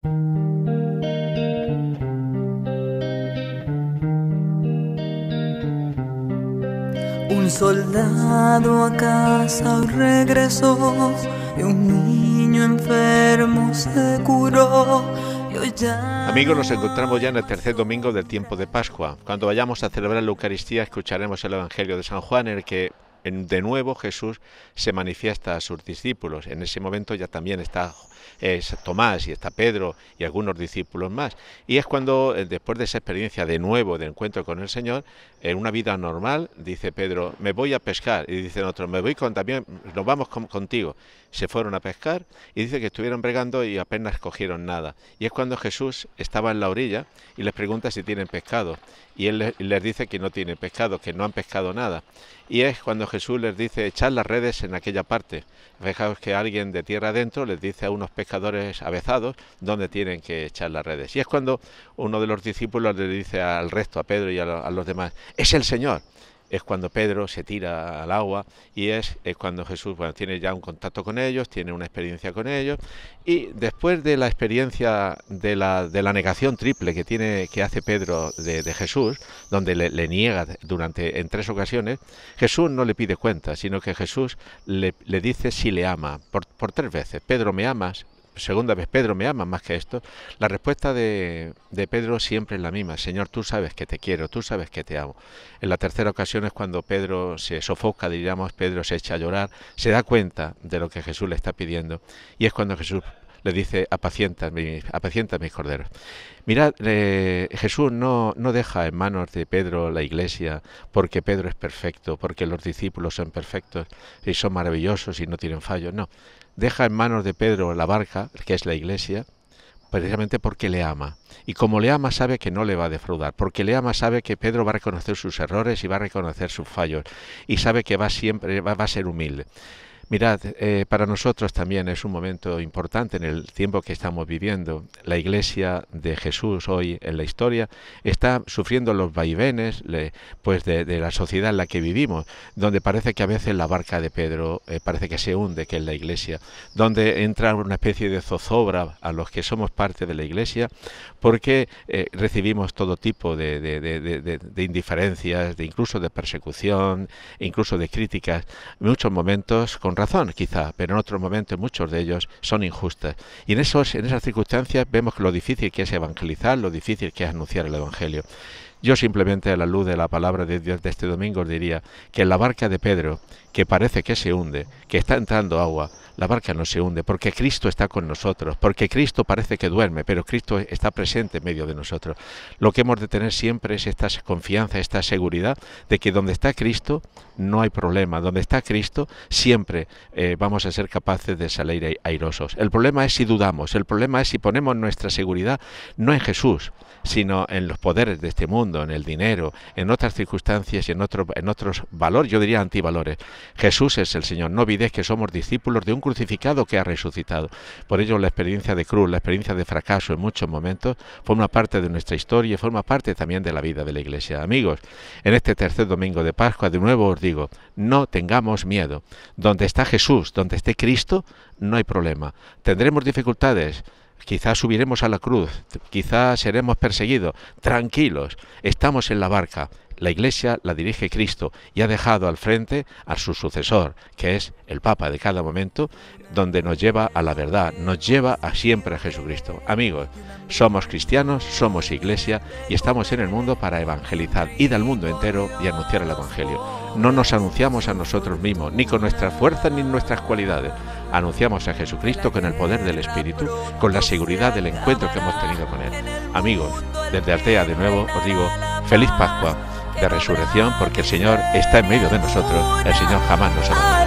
Un soldado a casa hoy regresó y un niño enfermo se curó. Amigos, nos encontramos ya en el tercer domingo del tiempo de Pascua. Cuando vayamos a celebrar la Eucaristía escucharemos el Evangelio de San Juan, en el que de nuevo Jesús se manifiesta a sus discípulos. En ese momento ya también está Tomás y está Pedro y algunos discípulos más. Y es cuando, después de esa experiencia de nuevo de encuentro con el Señor, en una vida normal, dice Pedro, me voy a pescar. Y dicen otros, me voy también, nos vamos contigo. Se fueron a pescar y dice que estuvieron bregando y apenas cogieron nada. Y es cuando Jesús estaba en la orilla y les pregunta si tienen pescado. Y él les dice que no tienen pescado, que no han pescado nada. Y es cuando Jesús les dice, echad las redes en aquella parte. Fijaos que alguien de tierra adentro les dice a unos pescadores avezados dónde tienen que echar las redes. Y es cuando uno de los discípulos le dice al resto, a Pedro y a los demás, es el Señor. Es cuando Pedro se tira al agua y es cuando Jesús tiene ya un contacto con ellos, tiene una experiencia con ellos, y después de la experiencia de la negación triple que hace Pedro de Jesús, donde le niega en 3 ocasiones, Jesús no le pide cuenta, sino que Jesús le dice si le ama por 3 veces. Pedro, ¿me amas? Segunda vez, Pedro, ¿me amas más que esto? La respuesta de Pedro siempre es la misma, Señor, tú sabes que te quiero, tú sabes que te amo. En la tercera ocasión es cuando Pedro se sofoca, diríamos, Pedro se echa a llorar, se da cuenta de lo que Jesús le está pidiendo, y es cuando Jesús le dice, apacienta mis corderos. Mirad, Jesús no deja en manos de Pedro la iglesia porque Pedro es perfecto, porque los discípulos son perfectos y son maravillosos y no tienen fallos, no. Deja en manos de Pedro la barca, que es la iglesia, precisamente porque le ama. Y como le ama sabe que no le va a defraudar, porque le ama sabe que Pedro va a reconocer sus errores y va a reconocer sus fallos, y sabe que va a ser humilde. Mirad, para nosotros también es un momento importante en el tiempo que estamos viviendo. La Iglesia de Jesús hoy en la historia está sufriendo los vaivenes de la sociedad en la que vivimos, donde parece que a veces la barca de Pedro parece que se hunde, que es la Iglesia, donde entra una especie de zozobra a los que somos parte de la Iglesia, porque recibimos todo tipo de indiferencias, incluso de persecución, incluso de críticas, en muchos momentos con razón quizá, pero en otros momentos muchos de ellos son injustas. Y en esas circunstancias vemos lo difícil que es evangelizar, lo difícil que es anunciar el Evangelio. Yo simplemente a la luz de la palabra de Dios de este domingo os diría que en la barca de Pedro, que parece que se hunde, que está entrando agua, la barca no se hunde porque Cristo está con nosotros, porque Cristo parece que duerme, pero Cristo está presente en medio de nosotros. Lo que hemos de tener siempre es esta confianza, esta seguridad de que donde está Cristo no hay problema, donde está Cristo siempre vamos a ser capaces de salir airosos. El problema es si dudamos, el problema es si ponemos nuestra seguridad no en Jesús, sino en los poderes de este mundo, en el dinero, en otras circunstancias y en otros valores, yo diría antivalores. Jesús es el Señor. No olvidéis que somos discípulos de un crucificado que ha resucitado. Por ello la experiencia de cruz, la experiencia de fracaso en muchos momentos forma parte de nuestra historia y forma parte también de la vida de la Iglesia. Amigos, en este tercer domingo de Pascua de nuevo os digo, no tengamos miedo. Donde está Jesús, donde esté Cristo, no hay problema. ¿Tendremos dificultades? Quizás subiremos a la cruz, quizás seremos perseguidos. Tranquilos, estamos en la barca. La Iglesia la dirige Cristo y ha dejado al frente a su sucesor, que es el Papa de cada momento, donde nos lleva a la verdad, nos lleva siempre a Jesucristo. Amigos, somos cristianos, somos Iglesia y estamos en el mundo para evangelizar, ir al mundo entero y anunciar el Evangelio. No nos anunciamos a nosotros mismos, ni con nuestras fuerzas ni nuestras cualidades. Anunciamos a Jesucristo con el poder del Espíritu, con la seguridad del encuentro que hemos tenido con Él. Amigos, desde Altea de nuevo os digo, feliz Pascua de Resurrección, porque el Señor está en medio de nosotros, el Señor jamás nos abandona.